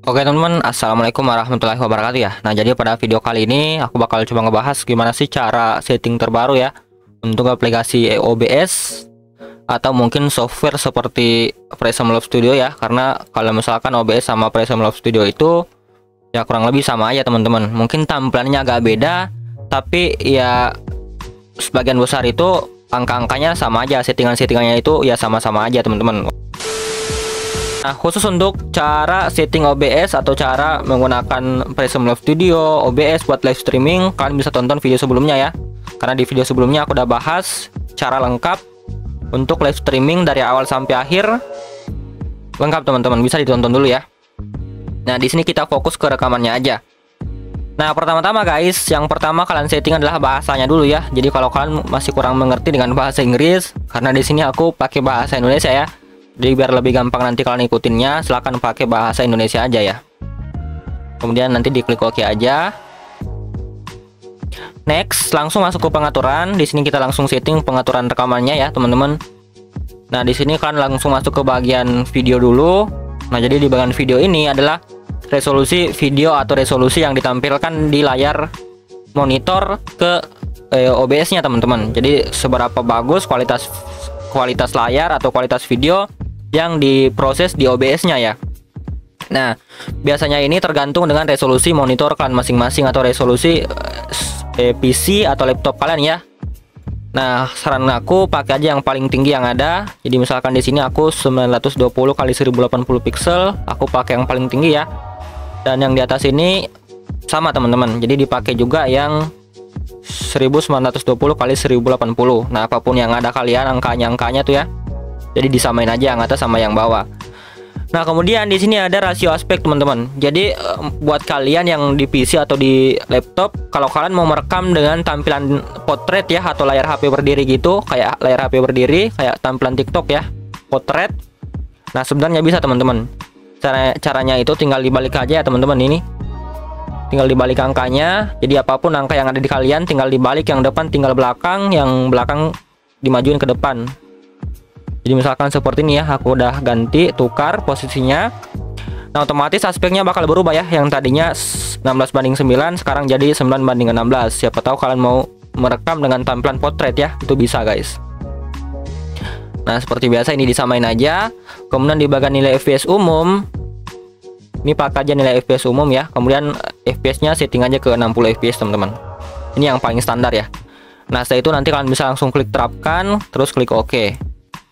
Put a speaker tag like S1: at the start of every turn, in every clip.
S1: Oke teman-teman, assalamualaikum warahmatullahi wabarakatuh ya. Nah, jadi pada video kali ini aku bakal coba ngebahas gimana sih cara setting terbaru ya untuk aplikasi OBS atau mungkin software seperti Premiere Studio ya. Karena kalau misalkan OBS sama Premiere Studio itu ya kurang lebih sama aja teman-teman. Mungkin tampilannya agak beda, tapi ya sebagian besar itu angka-angkanya sama aja, settingan-settingannya itu ya sama-sama aja teman-teman. Nah, khusus untuk cara setting OBS atau cara menggunakan Premiere Studio, OBS buat live streaming, kalian bisa tonton video sebelumnya ya. Karena di video sebelumnya aku udah bahas cara lengkap untuk live streaming dari awal sampai akhir. Lengkap teman-teman, bisa ditonton dulu ya. Nah, di sini kita fokus ke rekamannya aja. Nah, pertama-tama guys, yang pertama kalian setting adalah bahasanya dulu ya. Jadi kalau kalian masih kurang mengerti dengan bahasa Inggris, karena di sini aku pakai bahasa Indonesia ya. Jadi biar lebih gampang nanti kalian ikutinnya, silahkan pakai bahasa Indonesia aja ya. Kemudian nanti diklik OK aja. Next, langsung masuk ke pengaturan. Di sini kita langsung setting pengaturan rekamannya ya, teman-teman. Nah, di sini kalian langsung masuk ke bagian video dulu. Nah, jadi di bagian video ini adalah resolusi video atau resolusi yang ditampilkan di layar monitor ke OBS-nya, teman-teman. Jadi seberapa bagus kualitas layar atau kualitas video yang diproses di OBS-nya ya. Nah, biasanya ini tergantung dengan resolusi monitor kalian masing-masing atau resolusi PC atau laptop kalian ya. Nah, saran aku pakai aja yang paling tinggi yang ada. Jadi misalkan di sini aku 920 kali 1080 pixel, aku pakai yang paling tinggi ya. Dan yang di atas ini sama teman-teman. Jadi dipakai juga yang 1920 kali 1080. Nah, apapun yang ada kalian angkanya tuh ya. Jadi disamain aja yang atas sama yang bawah. Nah, kemudian di sini ada rasio aspek teman-teman. Jadi buat kalian yang di PC atau di laptop, kalau kalian mau merekam dengan tampilan potret ya atau layar HP berdiri gitu, kayak layar HP berdiri, kayak tampilan TikTok ya, potret. Nah, sebenarnya bisa teman-teman. Caranya itu tinggal dibalik aja ya teman-teman ini. Tinggal dibalik angkanya. Jadi apapun angka yang ada di kalian tinggal dibalik, yang depan tinggal belakang, yang belakang dimajuin ke depan. Jadi misalkan seperti ini ya, aku udah ganti, tukar posisinya. Nah, otomatis aspeknya bakal berubah ya. Yang tadinya 16:9 sekarang jadi 9:16. Siapa tahu kalian mau merekam dengan tampilan potret ya, itu bisa guys. Nah, seperti biasa ini disamain aja. Kemudian di bagian nilai FPS umum, ini pakai aja nilai FPS umum ya. Kemudian FPS-nya setting aja ke 60 FPS teman-teman. Ini yang paling standar ya. Nah, setelah itu nanti kalian bisa langsung klik terapkan, terus klik OK.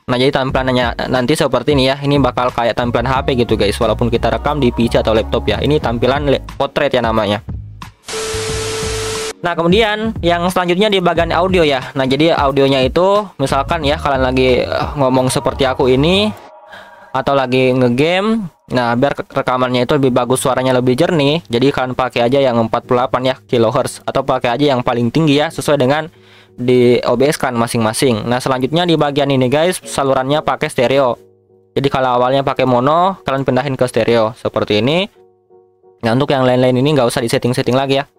S1: Nah, jadi tampilannya nanti seperti ini ya. Ini bakal kayak tampilan HP gitu guys, walaupun kita rekam di PC atau laptop ya. Ini tampilan potret ya namanya. Nah, kemudian yang selanjutnya di bagian audio ya. Nah, jadi audionya itu misalkan ya kalian lagi ngomong seperti aku ini atau lagi ngegame. Nah, biar rekamannya itu lebih bagus, suaranya lebih jernih, jadi kalian pakai aja yang 48 ya kHz atau pakai aja yang paling tinggi ya, sesuai dengan di OBS kan masing-masing. Nah, selanjutnya di bagian ini guys, salurannya pakai stereo. Jadi kalau awalnya pakai mono, kalian pindahin ke stereo seperti ini. Nah, untuk yang lain-lain ini nggak usah disetting-setting lagi ya,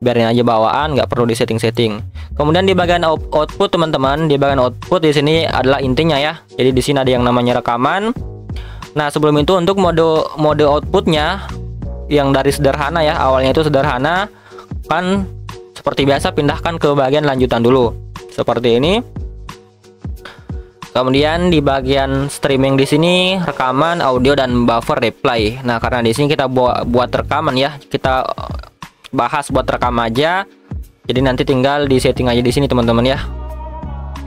S1: biarin aja bawaan, nggak perlu disetting-setting. Kemudian di bagian output teman-teman, di bagian output di sini adalah intinya ya. Jadi di sini ada yang namanya rekaman. Nah, sebelum itu untuk mode outputnya yang dari sederhana ya, awalnya itu sederhana, kan seperti biasa pindahkan ke bagian lanjutan dulu seperti ini. Kemudian di bagian streaming di sini rekaman, audio dan buffer reply. Nah, karena di sini kita buat rekaman ya, kita bahas buat rekam aja. Jadi nanti tinggal di setting aja di sini teman-teman ya.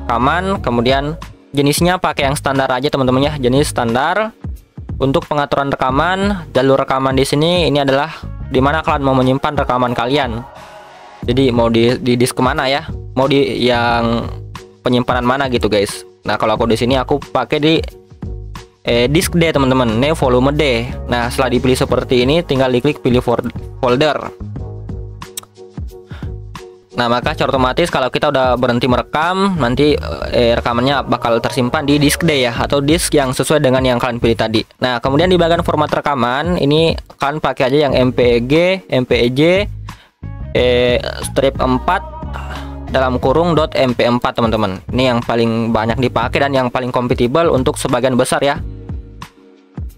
S1: Rekaman, kemudian jenisnya pakai yang standar aja teman-teman ya, jenis standar. Untuk pengaturan rekaman, jalur rekaman di sini ini adalah dimana kalian mau menyimpan rekaman kalian. Jadi mau di disk kemana ya, mau di yang penyimpanan mana gitu guys. Nah, kalau aku di sini aku pakai di disk D teman-teman, volume D. Nah, setelah dipilih seperti ini tinggal diklik pilih folder. Nah, maka secara otomatis kalau kita udah berhenti merekam, nanti rekamannya bakal tersimpan di disk D ya, atau disk yang sesuai dengan yang kalian pilih tadi. Nah, kemudian di bagian format rekaman ini kalian pakai aja yang MPEG, MPEG, strip 4 dalam kurung .mp4 teman-teman. Ini yang paling banyak dipakai dan yang paling kompatibel untuk sebagian besar ya.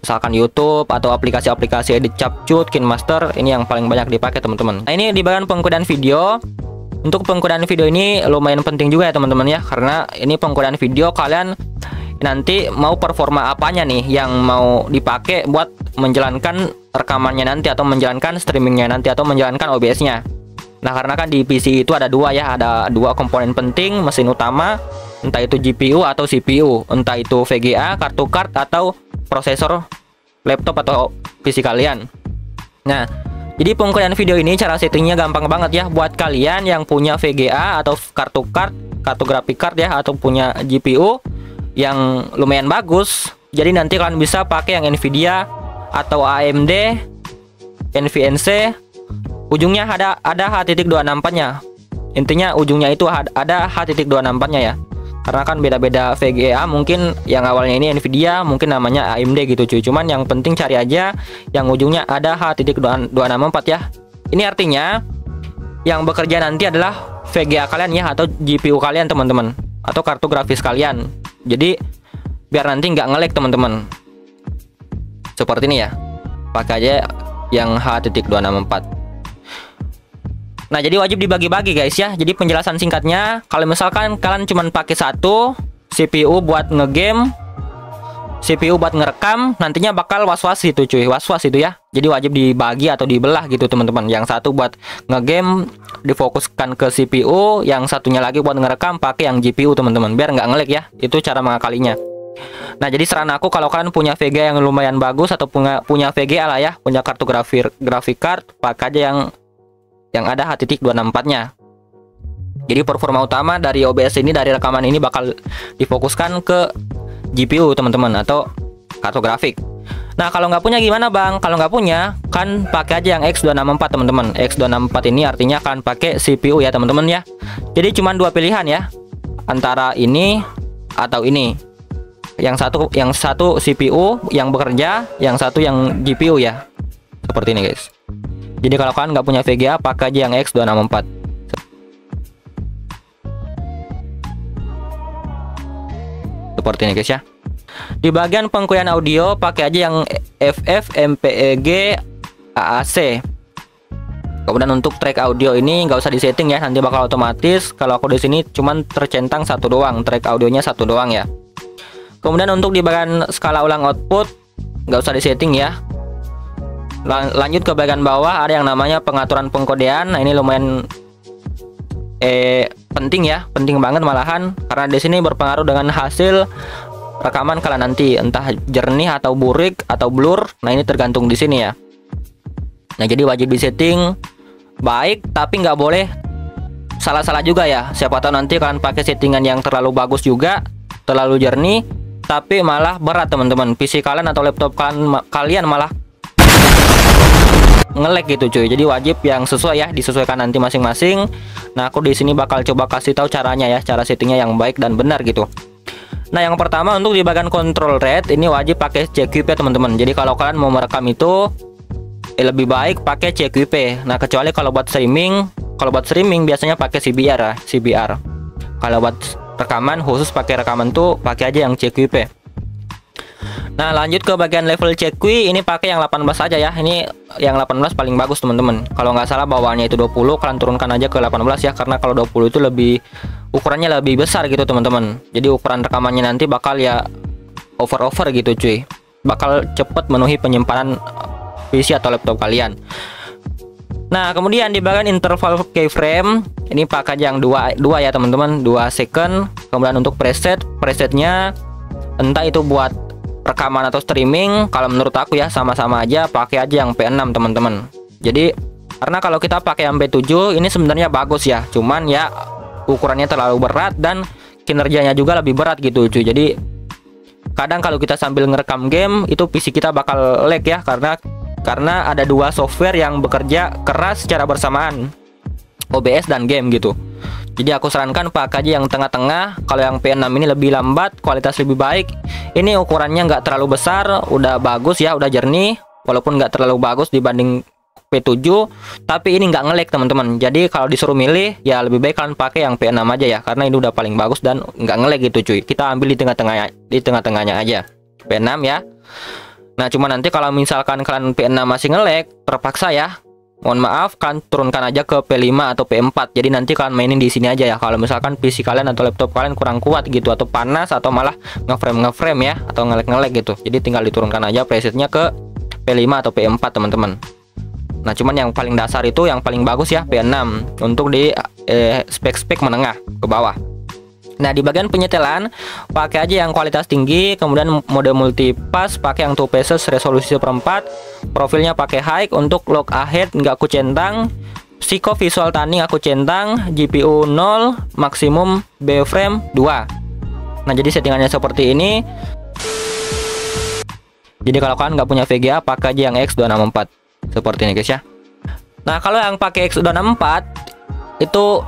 S1: misalkan YouTube atau aplikasi-aplikasi edit CapCut, KineMaster, ini yang paling banyak dipakai teman-teman. Nah, ini di bagian pengkodaan video. Untuk pengkodaan video ini lumayan penting juga ya teman-teman ya, karena ini pengkodaan video kalian nanti mau performa apanya nih yang mau dipakai buat menjalankan rekamannya nanti, atau menjalankan streamingnya nanti, atau menjalankan OBS-nya. Nah, karena kan di PC itu ada dua ya, ada dua komponen penting, mesin utama, entah itu GPU atau CPU, entah itu VGA, kartu card, atau prosesor laptop atau PC kalian. Nah, jadi pengkodaan video ini cara settingnya gampang banget ya buat kalian yang punya VGA atau kartu graphic card ya, atau punya GPU yang lumayan bagus. Jadi nanti kalian bisa pakai yang Nvidia atau AMD, NVNC, ujungnya ada H.264-nya. Intinya ujungnya itu ada H.264-nya ya. Karena kan beda-beda VGA, mungkin yang awalnya ini Nvidia, mungkin namanya AMD gitu cuy. Cuman yang penting cari aja yang ujungnya ada H.264 ya. Ini artinya yang bekerja nanti adalah VGA kalian ya, atau GPU kalian teman-teman, atau kartu grafis kalian. Jadi biar nanti nggak nge-lag teman-teman. Seperti ini ya. Pakai aja yang H.264. Nah, jadi wajib dibagi-bagi guys ya. Jadi penjelasan singkatnya, kalau misalkan kalian cuma pakai satu CPU buat ngegame, CPU buat ngerekam, nantinya bakal was-was gitu cuy, was-was itu ya. Jadi wajib dibagi atau dibelah gitu teman-teman. Yang satu buat ngegame difokuskan ke CPU, yang satunya lagi buat ngerekam pakai yang GPU teman-teman, biar nggak nge-lag ya. Itu cara mengakalinya. Nah, jadi saran aku kalau kalian punya VGA yang lumayan bagus, atau punya VGA lah ya, punya kartu grafik card, pakai aja yang ada H.264-nya. Jadi performa utama dari OBS ini, dari rekaman ini bakal difokuskan ke GPU teman-teman, atau kartu grafik. Nah, kalau nggak punya gimana bang? Kalau nggak punya, kan pakai aja yang X264 teman-teman. X264 ini artinya kan pakai CPU ya teman-teman ya. Jadi cuma dua pilihan ya, antara ini atau ini. Yang satu CPU yang bekerja, yang satu yang GPU ya. Seperti ini guys. Jadi kalau kalian nggak punya VGA, pakai aja yang X264. Seperti ini guys ya. Di bagian pengkodaan audio, pakai aja yang FF, MPEG, AAC. Kemudian untuk track audio ini nggak usah disetting ya, nanti bakal otomatis. Kalau aku di sini cuman tercentang satu doang, track audionya satu doang ya. Kemudian untuk di bagian skala ulang output, nggak usah disetting ya. Lanjut ke bagian bawah, ada yang namanya pengaturan pengkodean. Nah, ini lumayan penting ya, penting banget malahan, karena di sini berpengaruh dengan hasil rekaman kalian nanti, entah jernih atau burik atau blur. Nah, ini tergantung di sini ya. Nah, jadi wajib disetting baik, tapi nggak boleh salah-salah juga ya. Siapa tahu nanti kalian pakai settingan yang terlalu bagus juga, terlalu jernih, tapi malah berat teman-teman. PC kalian atau laptop kalian malah nge-lag gitu cuy. Jadi wajib yang sesuai ya, disesuaikan nanti masing-masing. Nah, aku di sini bakal coba kasih tahu caranya ya, cara settingnya yang baik dan benar gitu. Nah, yang pertama untuk di bagian control rate ini wajib pakai CQP ya teman-teman. Jadi kalau kalian mau merekam itu lebih baik pakai CQP. Nah, kecuali kalau buat streaming biasanya pakai CBR ya, CBR. Kalau buat rekaman khusus pakai rekaman tuh pakai aja yang CQP. Nah, lanjut ke bagian level CQ, ini pakai yang 18 aja ya. Ini yang 18 paling bagus teman-teman. Kalau nggak salah bawaannya itu 20, kalian turunkan aja ke 18 ya, karena kalau 20 itu lebih ukurannya lebih besar gitu teman-teman. Jadi ukuran rekamannya nanti bakal ya over gitu cuy. Bakal cepet memenuhi penyimpanan PC atau laptop kalian. Nah, kemudian di bagian interval keyframe ini pakai yang 2 ya teman-teman, 2 second. Kemudian untuk presetnya entah itu buat rekaman atau streaming, kalau menurut aku ya sama-sama aja, pakai aja yang P6 teman-teman. Jadi karena kalau kita pakai yang P7 ini sebenarnya bagus ya, cuman ya ukurannya terlalu berat dan kinerjanya juga lebih berat gitu cuy. Jadi kadang kalau kita sambil ngerekam game itu PC kita bakal lag ya, karena ada dua software yang bekerja keras secara bersamaan, OBS dan game gitu. Jadi aku sarankan pakai aja yang tengah-tengah. Kalau yang P6 ini lebih lambat, kualitas lebih baik. Ini ukurannya nggak terlalu besar, udah bagus ya, udah jernih. Walaupun nggak terlalu bagus dibanding P7, tapi ini nggak nge-lag teman-teman. Jadi kalau disuruh milih, ya lebih baik kalian pakai yang P6 aja ya, karena ini udah paling bagus dan nggak nge-lag gitu cuy. Kita ambil di tengah-tengahnya aja, P6 ya. Nah, cuma nanti kalau misalkan kalian P6 masih nge-lag, terpaksa ya, mohon maaf, kan turunkan aja ke P5 atau P4. Jadi nanti kalian mainin di sini aja ya. Kalau misalkan PC kalian atau laptop kalian kurang kuat gitu, atau panas, atau malah ngeframe ya, atau nge-lag gitu. Jadi tinggal diturunkan aja presetnya ke P5 atau P4 teman-teman. Nah, cuman yang paling dasar itu yang paling bagus ya P6 untuk di spek-spek menengah ke bawah. Nah, di bagian penyetelan pakai aja yang kualitas tinggi, kemudian mode multipass pakai yang 2 phases resolusi 1/4, profilnya pakai high, untuk look ahead nggak aku centang, Psycho visual tuning aku centang, GPU 0, maksimum B-frame 2. Nah, jadi settingannya seperti ini. Jadi kalau kalian nggak punya VGA, pakai aja yang X264 seperti ini guys ya. Nah, kalau yang pakai X264 itu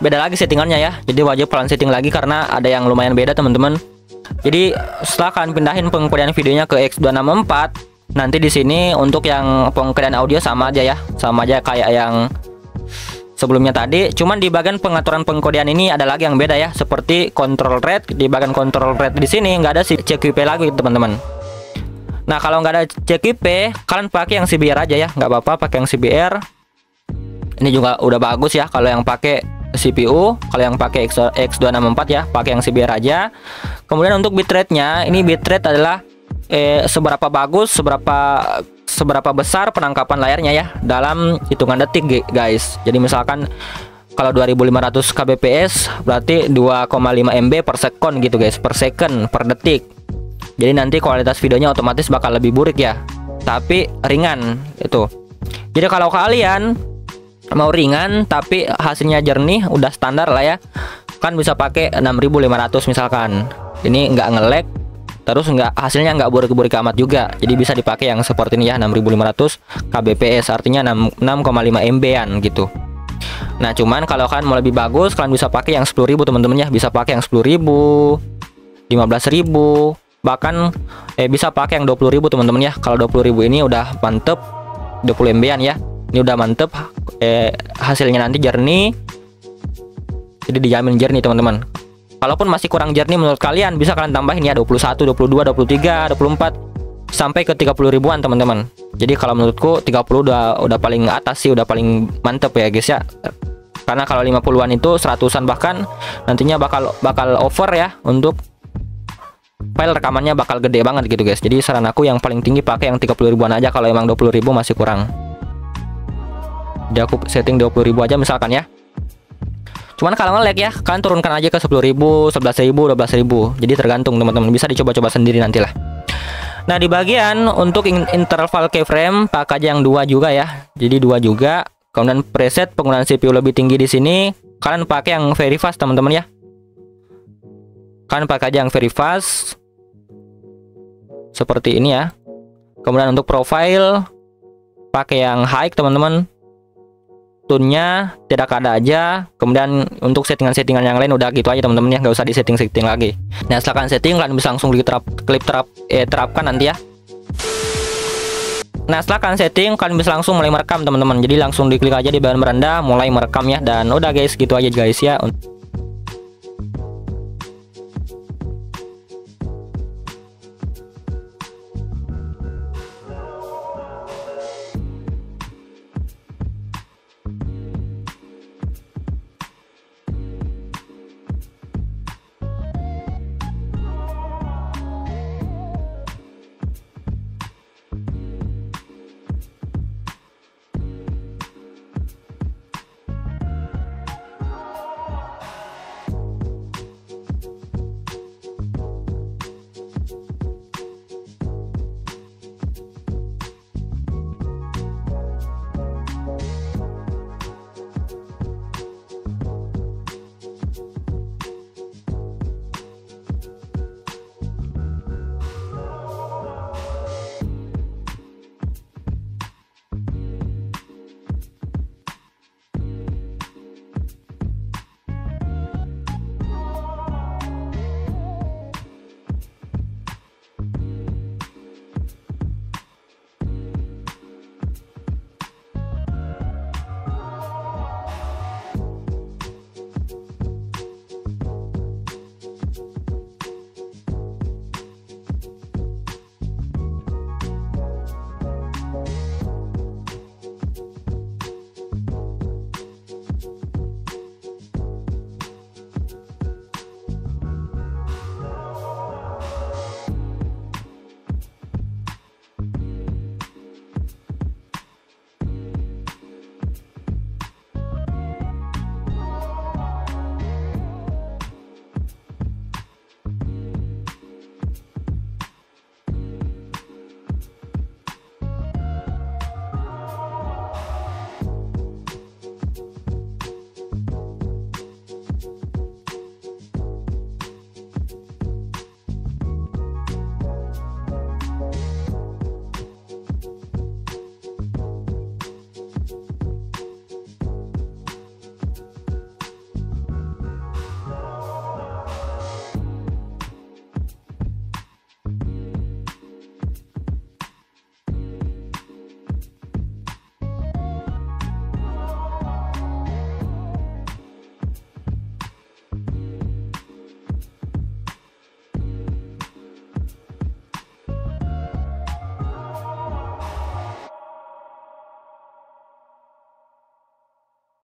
S1: beda lagi settingannya ya. Jadi wajib kalian setting lagi karena ada yang lumayan beda teman-teman. Jadi setelah kalian pindahin pengemudian videonya ke X264, nanti di sini untuk yang pengemudian audio sama aja ya, sama aja kayak yang sebelumnya tadi. Cuman di bagian pengaturan pengkodean ini ada lagi yang beda ya, seperti control rate. Di bagian control rate di sini nggak ada si CQP lagi teman-teman. Nah, kalau nggak ada CQP, kalian pakai yang CBR aja ya, nggak apa-apa pakai yang CBR. Ini juga udah bagus ya kalau yang pakai CPU. Kalau yang pakai X264 ya, pakai yang CBR aja. Kemudian untuk bitrate-nya, ini bitrate adalah seberapa bagus, seberapa besar penangkapan layarnya ya dalam hitungan detik guys. Jadi misalkan kalau 2500 kbps berarti 2,5 MB per second gitu guys, per second, per detik. Jadi nanti kualitas videonya otomatis bakal lebih buruk ya, tapi ringan itu. Jadi kalau kalian mau ringan tapi hasilnya jernih, udah standar lah ya, kan bisa pakai 6500 misalkan. Ini nggak nge-lag, terus hasilnya nggak burik-burik amat juga. Jadi bisa dipakai yang seperti ini ya, 6500 kbps, artinya 6,5 MB-an gitu. Nah, cuman kalau kalian mau lebih bagus, kalian bisa pakai yang 10.000 teman-teman ya. Bisa pakai yang 10.000, 15.000, bahkan bisa pakai yang 20.000 teman-teman ya. Kalau 20.000 ini udah mantep, 20 MB-an ya. Ini udah mantep, hasilnya nanti jernih. Jadi dijamin jernih teman-teman. Kalaupun masih kurang jernih menurut kalian, bisa kalian tambahin ya 21, 22, 23, 24 sampai ke 30 ribuan teman-teman. Jadi kalau menurutku 30 udah paling atas sih, udah paling mantep ya guys ya. Karena kalau 50-an itu 100-an bahkan nantinya bakal over ya, untuk file rekamannya bakal gede banget gitu guys. Jadi saran aku yang paling tinggi pakai yang 30 ribuan aja kalau emang 20.000 masih kurang. Jadi aku setting 20.000 aja misalkan ya. Cuman kalau nge-lag ya, kalian turunkan aja ke 10.000, 11.000, 12.000. Jadi tergantung teman-teman, bisa dicoba-coba sendiri nantilah. Nah, di bagian untuk interval keyframe pakai aja yang 2 juga ya. Jadi 2 juga. Kemudian preset penggunaan CPU lebih tinggi di sini, kalian pakai yang very fast teman-teman ya. Kalian pakai aja yang very fast seperti ini ya. Kemudian untuk profile pakai yang high teman-teman. Tune-nya tidak ada aja. Kemudian untuk settingan-settingan yang lain udah gitu aja teman-teman ya, nggak usah disetting-setting lagi. Nah, setelah kalian setting, kalian bisa langsung terapkan nanti ya. Nah, setelah kalian setting, kalian bisa langsung mulai merekam teman-teman. Jadi langsung diklik aja di bagian beranda, mulai merekam ya. Dan udah guys, gitu aja guys ya.